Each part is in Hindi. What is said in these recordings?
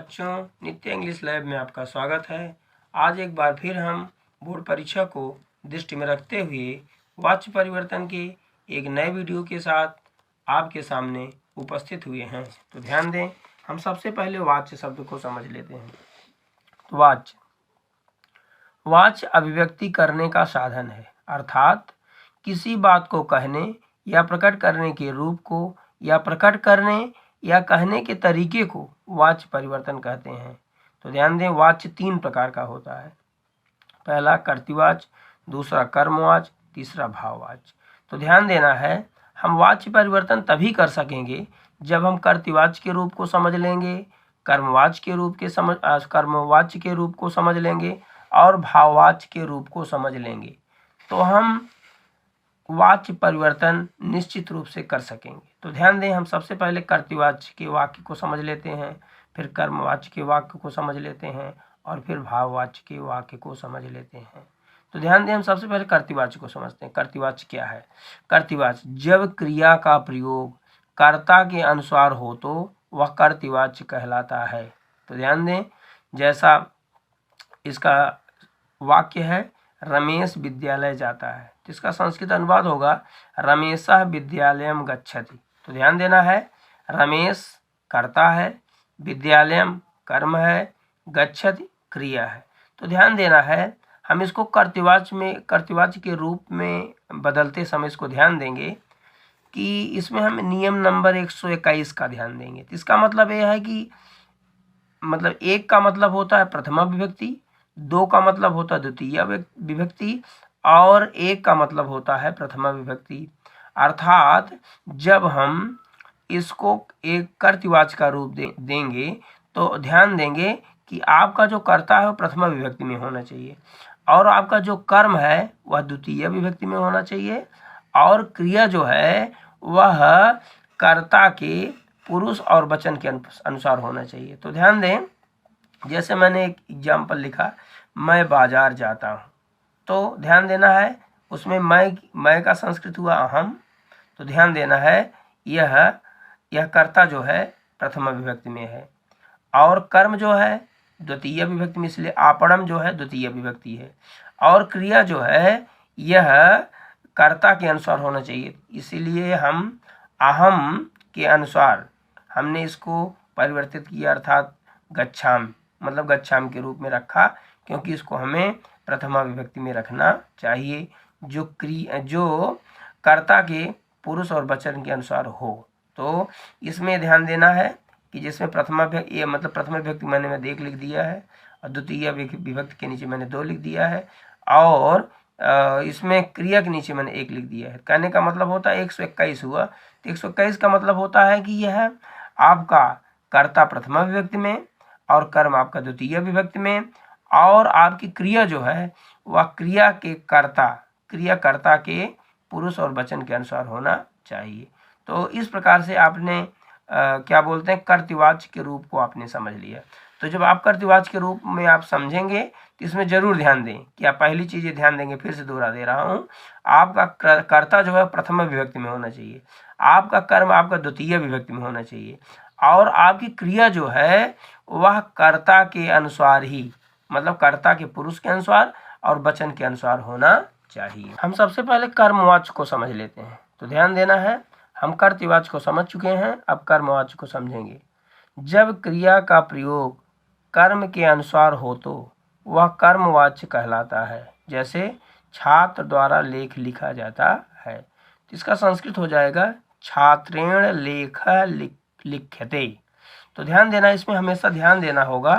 बच्चों, नित्य इंग्लिश लैब में आपका स्वागत है। आज एक बार फिर हम बोर्ड परीक्षा को दृष्टि में रखते हुए वाच्य परिवर्तन के एक नए वीडियो के साथ आपके सामने उपस्थित हुए हैं। तो ध्यान दें, हम सबसे पहले वाच्य शब्द को समझ लेते हैं। तो वाच्य अभिव्यक्ति करने का साधन है, अर्थात किसी बात को कहने या प्रकट करने के रूप को या प्रकट करने या कहने के तरीके को वाच्य परिवर्तन कहते हैं। तो ध्यान दें, वाच्य 3 प्रकार का होता है। पहला कर्तृवाच्य, दूसरा कर्मवाच्य, तीसरा भाववाच्य। तो ध्यान देना है, हम वाच्य परिवर्तन तभी कर सकेंगे जब हम कर्तृवाच्य के रूप को समझ लेंगे, कर्मवाच्य के रूप को समझ लेंगे और भाववाच्य के रूप को समझ लेंगे, तो हम वाच्य परिवर्तन निश्चित रूप से कर सकेंगे। तो ध्यान दें, हम सबसे पहले कर्तृवाच्य के वाक्य को समझ लेते हैं, फिर कर्मवाच्य के वाक्य को समझ लेते हैं और फिर भाववाच्य के वाक्य को समझ लेते हैं। तो ध्यान दें, हम सबसे पहले कर्तृवाच्य को समझते हैं। कर्तृवाच्य क्या है? कर्तृवाच्य जब क्रिया का प्रयोग कर्ता के अनुसार हो तो वह कर्तृवाच्य कहलाता है। तो ध्यान दें, जैसा इसका वाक्य है, रमेश विद्यालय जाता है, तो इसका संस्कृत अनुवाद होगा रमेशः विद्यालयम गच्छति। तो ध्यान देना है, रमेश कर्ता है, विद्यालयम कर्म है, गच्छति क्रिया है। तो ध्यान देना है, हम इसको कर्तृवाच्य के रूप में बदलते समय इसको ध्यान देंगे कि इसमें हम नियम नंबर 121 का ध्यान देंगे। तो इसका मतलब यह है कि एक का मतलब होता है प्रथमा विभक्ति, 2 का मतलब होता है द्वितीय विभक्ति और 1 का मतलब होता है प्रथमा विभक्ति। अर्थात जब हम इसको एक कर्तृवाच्य का रूप देंगे तो ध्यान देंगे कि आपका जो कर्ता है वो प्रथमा विभक्ति में होना चाहिए और आपका जो कर्म है वह द्वितीय विभक्ति में होना चाहिए और क्रिया जो है वह कर्ता के पुरुष और वचन के अनुसार होना चाहिए। तो ध्यान दें, जैसे मैंने एक एग्जाम्पल लिखा, मैं बाजार जाता हूँ, तो ध्यान देना है उसमें मैं का संस्कृत हुआ अहम। तो ध्यान देना है, यह कर्ता जो है प्रथमा विभक्ति में है और कर्म जो है द्वितीय विभक्ति में, इसलिए आपणम जो है द्वितीय विभक्ति है और क्रिया जो है यह कर्ता के अनुसार होना चाहिए। इसीलिए हम अहम के अनुसार हमने इसको परिवर्तित किया, अर्थात गच्छाम गच्छाम के रूप में रखा, क्योंकि इसको हमें प्रथमा विभक्ति में रखना चाहिए जो कर्ता के पुरुष और वचन के अनुसार हो। तो इसमें ध्यान देना है कि जिसमें प्रथमा विभक्ति मैंने 1 लिख दिया है और द्वितीय विभक्ति के नीचे मैंने 2 लिख दिया है और इसमें क्रिया के नीचे मैंने 1 लिख दिया है। कहने का मतलब होता है 121 हुआ। तो 121 का मतलब होता है कि यह आपका कर्ता प्रथमा विभक्ति में और कर्म आपका द्वितीय विभक्ति में और आपकी क्रिया जो है वह क्रिया कर्ता के पुरुष और वचन के अनुसार होना चाहिए। तो इस प्रकार से आपने कर्तृवाच्य के रूप को आपने समझ लिया। तो जब आप कर्तृवाच्य के रूप में आप समझेंगे तो इसमें जरूर ध्यान दें कि आप पहली चीज़ें ध्यान देंगे, फिर से दोहरा दे रहा हूँ, आपका कर्ता जो है प्रथम विभक्ति में होना चाहिए, आपका कर्म आपका द्वितीय विभक्ति में होना चाहिए और आपकी क्रिया जो है वह कर्ता के अनुसार ही, कर्ता के पुरुष के अनुसार और वचन के अनुसार होना चाहिए। हम सबसे पहले कर्मवाच्य को समझ लेते हैं। तो ध्यान देना है, हम कर्तृवाच्य को समझ चुके हैं, अब कर्मवाच्य को समझेंगे। जब क्रिया का प्रयोग कर्म के अनुसार हो तो वह कर्मवाच्य कहलाता है। जैसे छात्र द्वारा लेख लिखा जाता है, तो इसका संस्कृत हो जाएगा छात्रेण लेख लिख्यते। तो ध्यान देना, इसमें हमेशा ध्यान देना होगा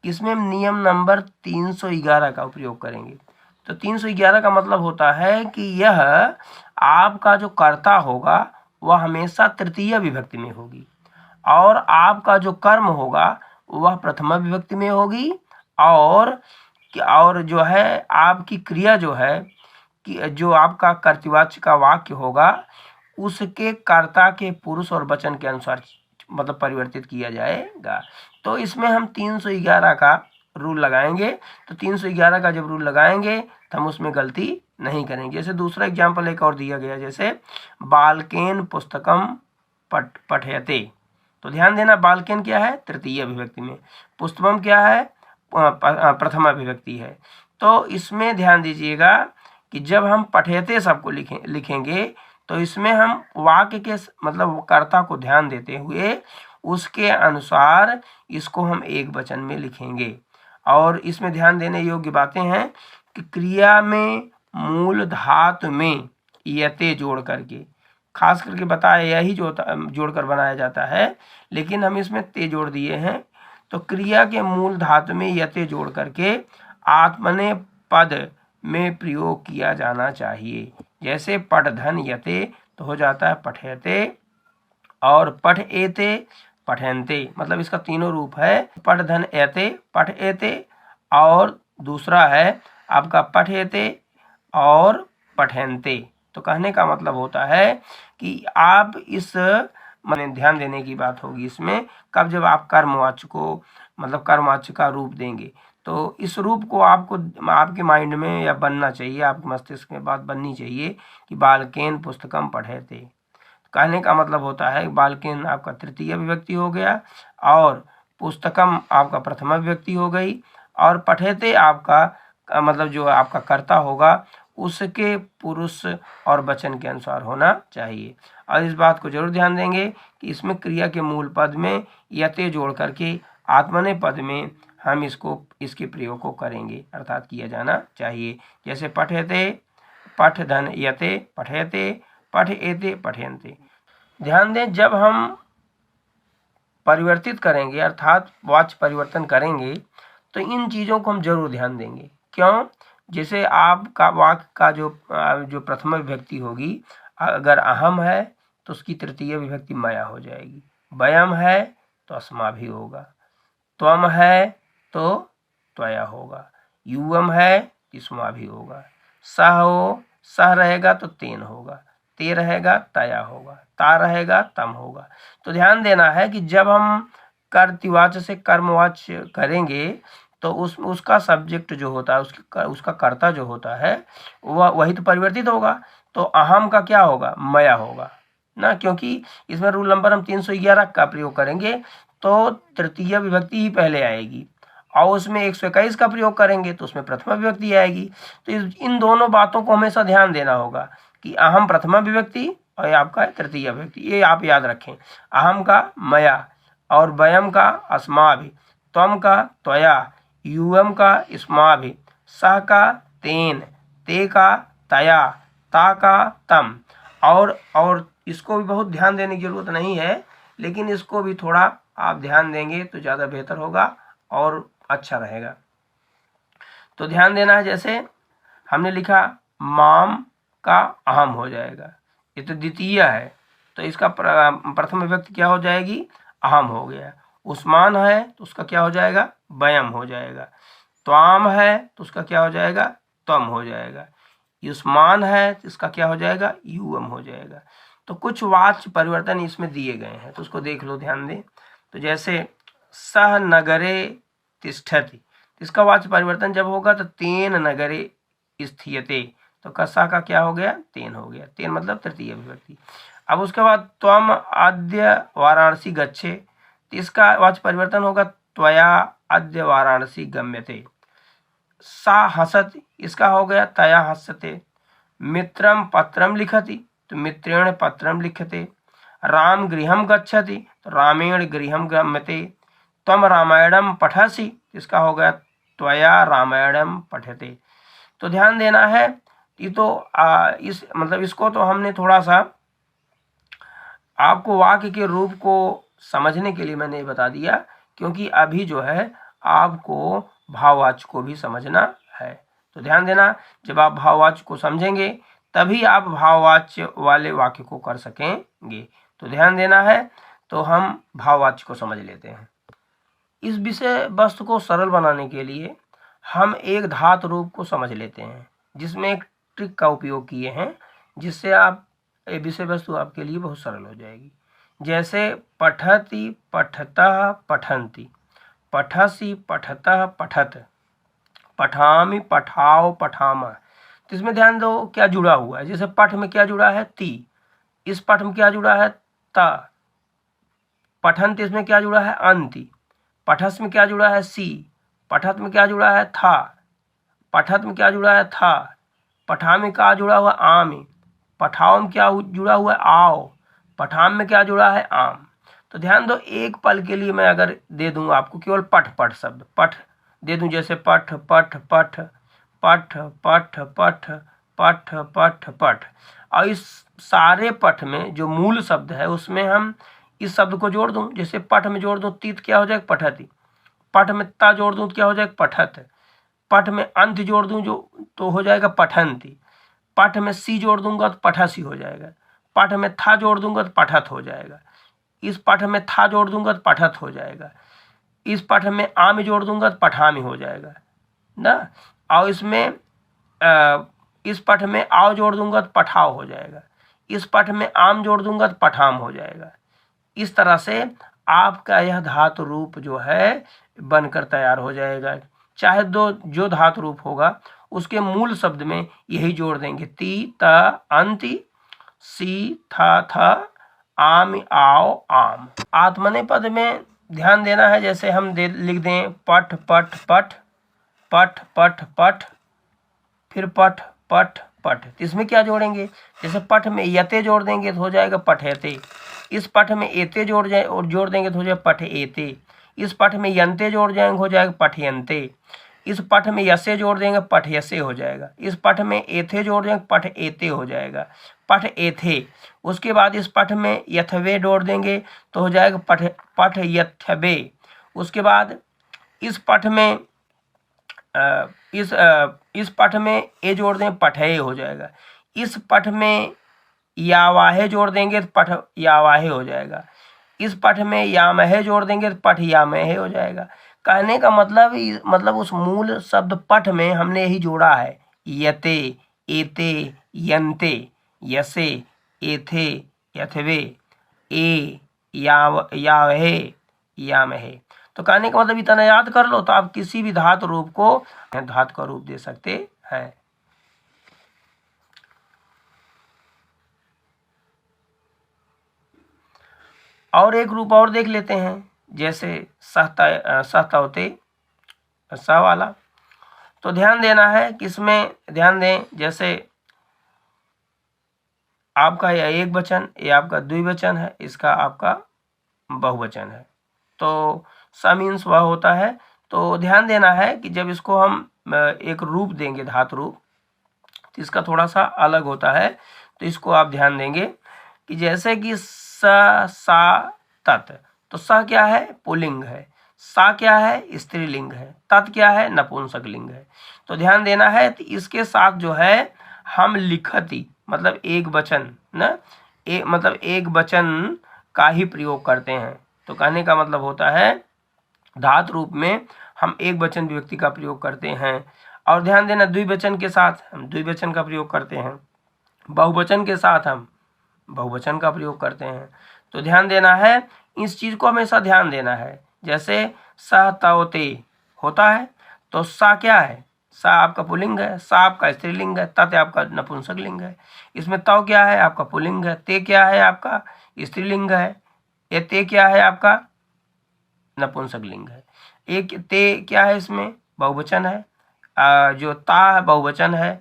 कि इसमें हम नियम नंबर 311 का उपयोग करेंगे। तो 311 का मतलब होता है कि यह आपका जो कर्ता होगा वह हमेशा तृतीय विभक्ति में होगी और आपका जो कर्म होगा वह प्रथमा विभक्ति में होगी और जो है आपकी क्रिया जो है कि जो आपका कर्तृवाच्य का वाक्य होगा उसके कर्ता के पुरुष और वचन के अनुसार परिवर्तित किया जाएगा। तो इसमें हम 311 का रूल लगाएंगे। तो 311 का जब रूल लगाएंगे तो हम उसमें गलती नहीं करेंगे। जैसे दूसरा एग्जाम्पल एक और दिया गया, जैसे बालकेन पुस्तकम पठयते, तो ध्यान देना, बालकेन क्या है, तृतीय विभक्ति में, पुष्पम क्या है, प्रथमा विभक्ति है। तो इसमें ध्यान दीजिएगा कि जब हम पठेते सबको लिखेंगे तो इसमें हम वाक्य के मतलब कर्ता को ध्यान देते हुए उसके अनुसार इसको हम एक वचन में लिखेंगे। और इसमें ध्यान देने योग्य बातें हैं कि क्रिया में मूल धातु में यते जोड़ करके, खास करके बताया यही जोड़कर बनाया जाता है, लेकिन हम इसमें ते जोड़ दिए हैं। तो क्रिया के मूल धातु में यते जोड़ करके आत्मने पद में प्रयोग किया जाना चाहिए। जैसे पठधन यते तो हो जाता है पठेते, और पठ एते पठेन्ते, मतलब इसका तीनों रूप है, पठधन एते पठ एते, और दूसरा है आपका पठेते और पठेन्ते। तो कहने का मतलब होता है कि आप इस माने ध्यान देने की बात होगी इसमें, कब जब आप कर्मवाच्य को मतलब कर्मवाच्य का रूप देंगे तो इस रूप को आपको आपके माइंड में या बनना चाहिए, आपके मस्तिष्क में बात बननी चाहिए कि बालकेन पुस्तकम पठेते। कहने का मतलब होता है बालकेन आपका तृतीय विभक्ति हो गया, और पुस्तकम आपका प्रथमा विभक्ति हो गई, और पठेते आपका मतलब जो आपका कर्ता होगा उसके पुरुष और वचन के अनुसार होना चाहिए। और इस बात को जरूर ध्यान देंगे कि इसमें क्रिया के मूल पद में यते जोड़ करके आत्मने पद में हम इसके प्रयोग को करेंगे, अर्थात किया जाना चाहिए। जैसे पठेते पठधन यते पठेते पठ एते पठेन्ते। ध्यान दें, जब हम परिवर्तित करेंगे अर्थात वाच्य परिवर्तन करेंगे तो इन चीज़ों को हम जरूर ध्यान देंगे। क्यों? जैसे आपका वाक्य का जो प्रथम विभक्ति होगी, अगर अहम है तो उसकी तृतीय विभक्ति मया हो जाएगी, वयम है तो अस्मा भी होगा, त्वम है तो त्वया होगा, युवम है तिस्मा भी होगा, सह रहेगा तो तेन होगा, ते रहेगा तया होगा, ता रहेगा तम होगा। तो ध्यान देना है कि जब हम कर्तृवाच्य से कर्मवाच्य करेंगे तो उसका सब्जेक्ट जो होता है उसका कर्ता जो होता है वही तो परिवर्तित होगा। तो अहम का क्या होगा, मया होगा ना, क्योंकि इसमें रूल नंबर हम 311 का प्रयोग करेंगे तो तृतीय विभक्ति ही पहले आएगी, और उसमें 121 का प्रयोग करेंगे तो उसमें प्रथमा विभक्ति आएगी। तो इन दोनों बातों को हमेशा ध्यान देना होगा कि अहम प्रथमा विभक्ति और आपका तृतीय विभक्ति, ये आप याद रखें। अहम का मया, और वयम का अस्माभि, त्वम का त्वया, युवम का इस्माभि, सह का तेन, ते का तया, ता का तम। और इसको भी बहुत ध्यान देने की जरूरत नहीं है, लेकिन इसको भी थोड़ा आप ध्यान देंगे तो ज़्यादा बेहतर होगा और अच्छा रहेगा। तो ध्यान देना है, जैसे हमने लिखा माम का अहम हो जाएगा, ये तो द्वितीय है तो इसका प्रथम विभक्ति क्या हो जाएगी, अहम हो गया। उस्मान है तो उसका क्या हो जाएगा, वयम हो जाएगा। त्वाम है तो उसका क्या हो जाएगा, त्वम हो जाएगा। युष्मान है तो इसका क्या हो जाएगा, युवम हो जाएगा। तो कुछ वाच्य परिवर्तन इसमें दिए गए हैं तो उसको देख लो, ध्यान दें। तो जैसे सह नगरे तिष्ठति, इसका वाच्य परिवर्तन जब होगा तो तेन नगरे स्थियते, तो कसा का क्या हो गया, तेन हो गया, तेन मतलब तृतीय विभक्ति। अब उसके बाद त्वम अद्य वाराणसी गच्छे, तो इसका वाच्य परिवर्तन होगा त्वया अद्य वाराणसी गम्यते। सा हसति, इसका हो गया तया हसते। मित्रम पत्रम लिखति, तो मित्रेण पत्रम लिखते। राम गृहम गच्छति, तो रामेण गृहम गम्यते। त्वम रामायणम पठसि, इसका हो गया त्वया रामायणम पठते। तो ध्यान देना है, ये तो इस मतलब इसको तो हमने थोड़ा सा आपको वाक्य के रूप को समझने के लिए मैंने बता दिया, क्योंकि अभी जो है आपको भाववाच्य को भी समझना है। तो ध्यान देना, जब आप भाववाच्य को समझेंगे तभी आप भाववाच्य वाले वाक्य को कर सकेंगे। तो ध्यान देना है, तो हम भाववाच्य को समझ लेते हैं। इस विषय वस्तु को सरल बनाने के लिए हम एक धातु रूप को समझ लेते हैं, जिसमें एक ट्रिक का उपयोग किए हैं, जिससे आप विषय वस्तु आपके लिए बहुत सरल हो जाएगी। जैसे पठति पठतः पठन्ति, पठसि पठतः पठत, पठामि पठाओ पठामा। तो इसमें ध्यान दो क्या जुड़ा हुआ है। जैसे पठ में क्या जुड़ा है, ती, इस पठ में क्या जुड़ा है, ता, पठंत इसमें क्या जुड़ा है? अंति। पठस में क्या जुड़ा है? सी। पठत में क्या जुड़ा है? था। पठत में क्या जुड़ा है? था। पठा में क्या जुड़ा हुआ? आम। पठाओ में क्या जुड़ा हुआ है? आओ। पठाम में क्या जुड़ा है? आम। तो ध्यान दो, एक पल के लिए मैं अगर दे दूं आपको केवल पठ पठ शब्द, पठ दे दूं, जैसे पठ पठ पठ पठ पठ पठ पठ पठ पठ, और इस सारे पठ में जो मूल शब्द है उसमें हम इस शब्द को जोड़ दूं, जैसे पठ में जोड़ दूं तीत क्या हो जाएगा? पठती। पठ में ता जोड़ दूं तो क्या हो जाएगा? पठत। पठ में अंत जोड़ दूं जो तो हो जाएगा पठंती। पठ में सी जोड़ दूंगा तो पठासी हो जाएगा। पठ में था जोड़ दूंगा तो पठत हो जाएगा। इस पठ में था जोड़ दूंगा तो पठत हो जाएगा। इस पठ में आम जोड़ दूंगा तो पठामी हो जाएगा ना। और इसमें इस पठ में आओ जोड़ दूंगा तो पठाव हो जाएगा। इस पठ में आम जोड़ दूंगा तो पठाम हो जाएगा। इस तरह से आपका यह धातु रूप जो है बनकर तैयार हो जाएगा। चाहे जो धातु रूप होगा उसके मूल शब्द में यही जोड़ देंगे, ती ता अंति, सी था आम आओ आम। आत्मने पद में ध्यान देना है, जैसे हम लिख दें पठ पठ पठ पठ पठ पठ, फिर पठ पठ पठ, इसमें क्या जोड़ेंगे? जैसे पठ में यते जोड़ देंगे तो हो जाएगा पठयते। इस पठ में एते जोड़ देंगे तो हो जाएगा पठ एते। इस पठ में यंते जोड़ जाएंगे हो जाएगा पठयंते। इस पठ में यसे जोड़ देंगे पठ यसे हो जाएगा। इस पठ में एथे जोड़ देंगे पठ एते हो जाएगा, पठ एथे। उसके बाद इस पठ में यथवे जोड़ देंगे तो हो जाएगा पठ यथवे। उसके बाद इस पठ में इस पठ में ए जोड़ दें पठये हो जाएगा। इस पठ में यावाहे जोड़ देंगे तो पठ यावाहे हो जाएगा। इस पठ में यामहे जोड़ देंगे तो पठ यामहे हो जाएगा। कहने का मतलब उस मूल शब्द पठ में हमने यही जोड़ा है, यते एते यंते यसे एथे यथवे ए यावहे यामहे। तो कहने का मतलब इतना याद कर लो तो आप किसी भी धातु रूप को धातु का रूप दे सकते हैं। और एक रूप और देख लेते हैं, जैसे सहता होते स वाला। तो ध्यान देना है कि इसमें ध्यान दें, जैसे आपका यह एक वचन, ये आपका द्विवचन है, इसका आपका बहुवचन है, तो स मीन्स वह होता है। तो ध्यान देना है कि जब इसको हम एक रूप देंगे धातु रूप, तो इसका थोड़ा सा अलग होता है। तो इसको आप ध्यान देंगे कि जैसे कि स सा तत्, तो स क्या है? पुल्लिंग है। सा क्या है? स्त्रीलिंग है। तत् क्या है? नपुंसक लिंग है। तो ध्यान देना है, तो इसके साथ जो है हम लिखती मतलब एक वचन ना, मतलब एक वचन का ही प्रयोग करते हैं। तो कहने का मतलब होता है धातु रूप में हम एक वचन विभक्ति का प्रयोग करते हैं। और ध्यान देना, द्विवचन के साथ हम द्विवचन का प्रयोग करते हैं, बहुवचन के साथ हम बहुवचन का प्रयोग करते हैं। तो ध्यान देना है, इस चीज को हमेशा ध्यान देना है। जैसे सहतवते होता है तो सा क्या है? सा आपका पुल्लिंग है, सा आपका स्त्रीलिंग है, तत् आपका नपुंसक लिंग है। इसमें तव क्या है? आपका पुल्लिंग है। ते क्या है? आपका स्त्रीलिंग है। ये ते क्या है? आपका नपुंसक लिंग है। एक ते क्या है? इसमें बहुवचन है। जो ता है बहुवचन है।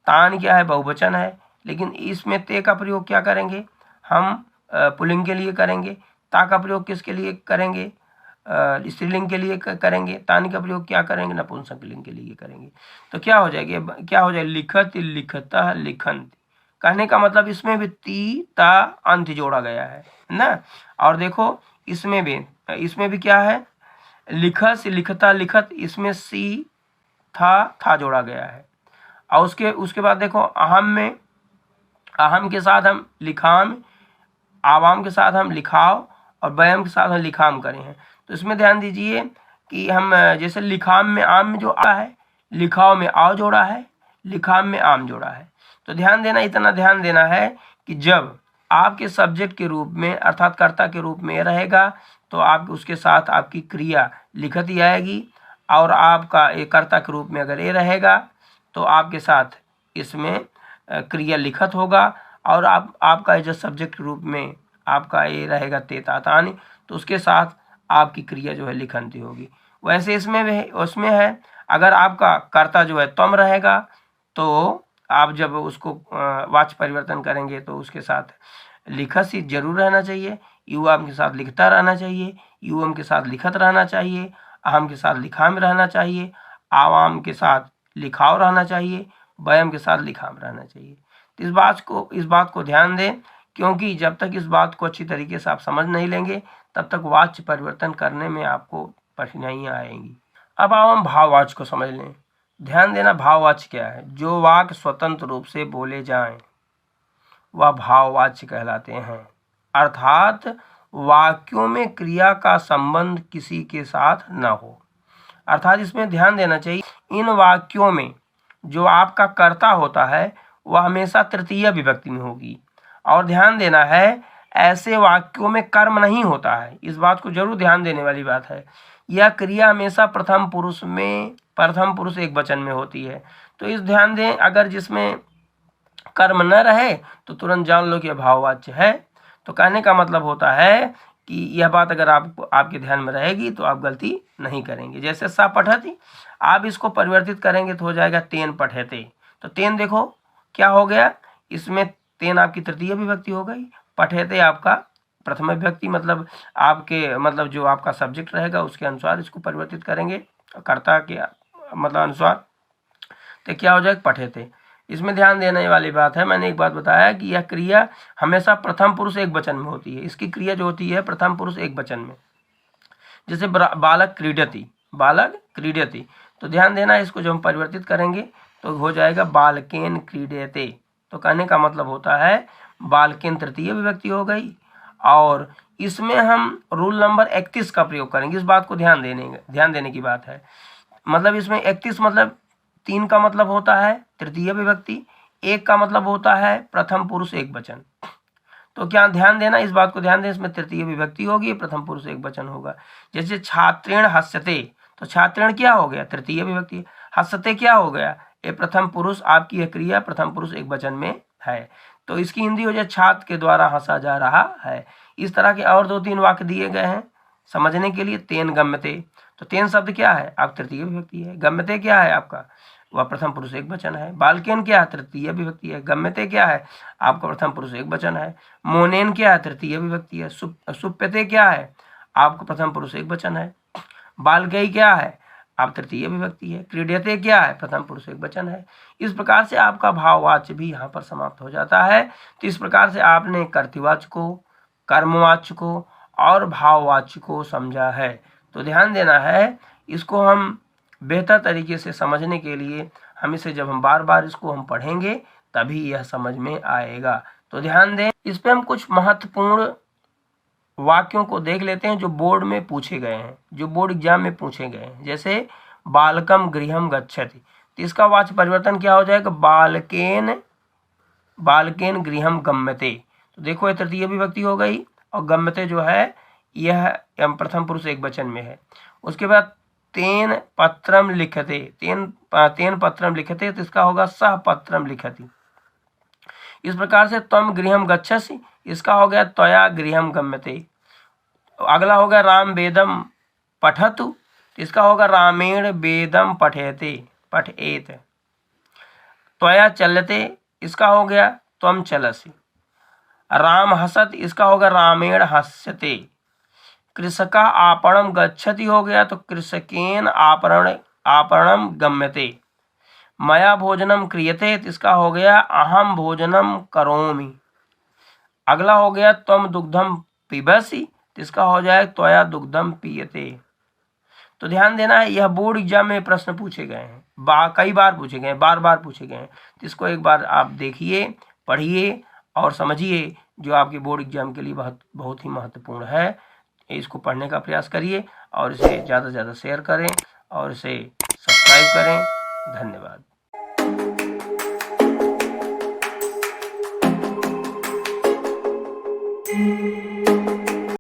तान क्या है? बहुवचन है। लेकिन इसमें ते का प्रयोग क्या करेंगे? हम पुल्लिंग के लिए करेंगे। ता का प्रयोग किसके लिए करेंगे? स्त्रीलिंग के लिए करेंगे। तान का प्रयोग क्या करेंगे? नपुंसक लिंग के लिए करेंगे। तो क्या हो जाएगी? क्या हो जाएगा? लिखत लिखता लिखंत। कहने का मतलब इसमें भी ती ता अंत जोड़ा गया है ना। और देखो इसमें भी क्या है? लिखत से लिखता लिखत, इसमें सी था जोड़ा गया है। और उसके बाद देखो अहम के साथ हम लिखाम, आवाम के साथ हम लिखाव, और व्यायाम के साथ हम लिखाम करें हैं। तो इसमें ध्यान दीजिए कि हम जैसे लिखाम में आम में जो आ है, लिखाव में आओ जोड़ा है, लिखाम में आम जोड़ा है। तो ध्यान देना, इतना ध्यान देना है कि जब आपके सब्जेक्ट के रूप में अर्थात कर्ता के रूप में रहेगा तो आप उसके साथ आपकी क्रिया लिखत ही आएगी, और आपका एक कर्ता के रूप में अगर ये रहेगा तो आपके साथ इसमें क्रिया लिखत होगा, और आपका जो सब्जेक्ट के रूप में आपका ये रहेगा तेतातानी, तो उसके साथ आपकी क्रिया जो है लिखंती होगी। वैसे इसमें उसमें है, अगर आपका कर्ता जो है त्वम रहेगा तो आप जब उसको वाच्य परिवर्तन करेंगे तो उसके साथ लिखसी जरूर रहना चाहिए, युवाम के साथ लिखता रहना चाहिए, युवम के साथ लिखत रहना चाहिए, अहम के साथ लिखाम रहना चाहिए, आवाम के साथ लिखाव रहना चाहिए, वयम के साथ लिखाम रहना चाहिए। तो इस बात को ध्यान दें, क्योंकि जब तक इस बात को अच्छी तरीके से आप समझ नहीं लेंगे तब तक वाच्य परिवर्तन करने में आपको कठिनाइयाँ आएंगी। अब आओ हम भाववाच्य को समझ लें। ध्यान देना, भाववाच्य क्या है? जो वाक्य स्वतंत्र रूप से बोले जाएं वह भाववाच्य कहलाते हैं। अर्थात वाक्यों में क्रिया का संबंध किसी के साथ न हो। अर्थात इसमें ध्यान देना चाहिए, इन वाक्यों में जो आपका कर्ता होता है वह हमेशा तृतीय विभक्ति में होगी। और ध्यान देना है, ऐसे वाक्यों में कर्म नहीं होता है। इस बात को जरूर ध्यान देने वाली बात है। यह क्रिया हमेशा प्रथम पुरुष एक वचन में होती है। तो इस ध्यान दें, अगर जिसमें कर्म न रहे तो तुरंत जान लो कि यह भाववाच्य है। तो कहने का मतलब होता है कि यह बात अगर आपके ध्यान में रहेगी तो आप गलती नहीं करेंगे। जैसे सा पठति, आप इसको परिवर्तित करेंगे तो हो जाएगा तेन पठते। तो तेन देखो क्या हो गया, इसमें तेन आपकी तृतीय विभक्ति हो गई, पठते आपका प्रथम विभक्ति, मतलब आपके मतलब जो आपका सब्जेक्ट रहेगा उसके अनुसार इसको परिवर्तित करेंगे, कर्ता के मतलब अनुसार, तो क्या हो जाएगा पठते। इसमें ध्यान देने वाली बात है, मैंने एक बात बताया कि यह क्रिया हमेशा प्रथम पुरुष एक वचन में होती है। इसकी क्रिया जो होती है प्रथम पुरुष एक वचन में। जैसे बालक क्रीडति, तो ध्यान देना, इसको जब हम परिवर्तित करेंगे तो हो जाएगा बालकेन क्रीडते। तो कहने का मतलब होता है बालकेन तृतीय विभक्ति हो गई। और इसमें हम रूल नंबर 31 का प्रयोग करेंगे। इस बात को ध्यान देने की बात है। मतलब इसमें 31 मतलब 3 का मतलब होता है तृतीय विभक्ति, 1 का मतलब होता है प्रथम पुरुष एक वचन। तो क्या ध्यान देना, इस बात को ध्यान दें, इसमें तृतीय विभक्ति होगी, प्रथम पुरुष एक वचन होगा। जैसे छात्रेण हस्यते, तो छात्रेण क्या हो गया, तृतीय विभक्ति। हस्यते क्या हो गया, ये प्रथम पुरुष, आपकी यह क्रिया प्रथम पुरुष एक वचन में है। तो इसकी हिंदी हो जाए छात्र के द्वारा हंसा जा रहा है। इस तरह के और 2-3 वाक्य दिए गए हैं समझने के लिए। तेन गम्यते, तो तेन शब्द क्या है, आप तृतीय विभक्ति है। गम्यते क्या है आपका, वह प्रथम पुरुष एक वचन है। बालकेन क्या है, तृतीय विभक्ति है। गम्यते क्या है, आपका प्रथम पुरुष एक वचन है। मोनेन क्या है, तृतीय विभक्ति है। सुप्यते क्या है, आपका प्रथम पुरुष एक वचन है। बालकई क्या है, आप तृतीय विभक्ति है। क्रीडते क्या है, प्रथम पुरुष एक वचन है। इस प्रकार से आपका भाववाच्य भी यहाँ पर समाप्त हो जाता है। तो इस प्रकार से आपने कर्तृवाच्य को, कर्मवाच्य को और भाववाच्य को समझा है। तो ध्यान देना है, इसको हम बेहतर तरीके से समझने के लिए जब हम बार बार इसको हम पढ़ेंगे तभी यह समझ में आएगा। तो ध्यान दें, इस पे हम कुछ महत्वपूर्ण वाक्यों को देख लेते हैं जो बोर्ड में पूछे गए हैं, जो बोर्ड एग्जाम में पूछे गए हैं। जैसे बालकम गृहम गच्छति, तो इसका वाच्य परिवर्तन क्या हो जाएगा, बालकेन गृहम गम्यते। तो देखो ये तृतीय विभक्ति हो गई, और गम्यते जो है यह प्रथम पुरुष एक वचन में है। उसके बाद तेन पत्रम लिखते, तेन पत्रम लिखते, तो इसका होगा सह पत्रम लिखति। इस प्रकार से त्वम गृहम गच्छसि, इसका हो गया त्वया गृहम गम्यते। अगला हो गया राम वेदम पठतु, इसका होगा रामेण वेदम पठेत। त्वया चलते, इसका हो गया त्वम चलसि। राम हसत, इसका होगा रामेण हस्यते। कृषका आपणम गच्छति हो गया, तो कृषकेन आपणम गम्यते। मया भोजनम क्रियते, इसका हो गया अहम भोजनम करोमि। अगला हो गया त्वम दुग्धम पिबसि, इसका हो जाए त्वया दुग्धम पीयते। तो ध्यान देना है, यह बोर्ड एग्जाम में प्रश्न पूछे गए हैं, कई बार पूछे गए हैं, बार पूछे गए हैं। तो इसको एक बार आप देखिए, पढ़िए और समझिए, जो आपके बोर्ड एग्जाम के लिए बहुत ही महत्वपूर्ण है। इसको पढ़ने का प्रयास करिए और इसे ज़्यादा से ज़्यादा शेयर करें और इसे सब्सक्राइब करें। धन्यवाद।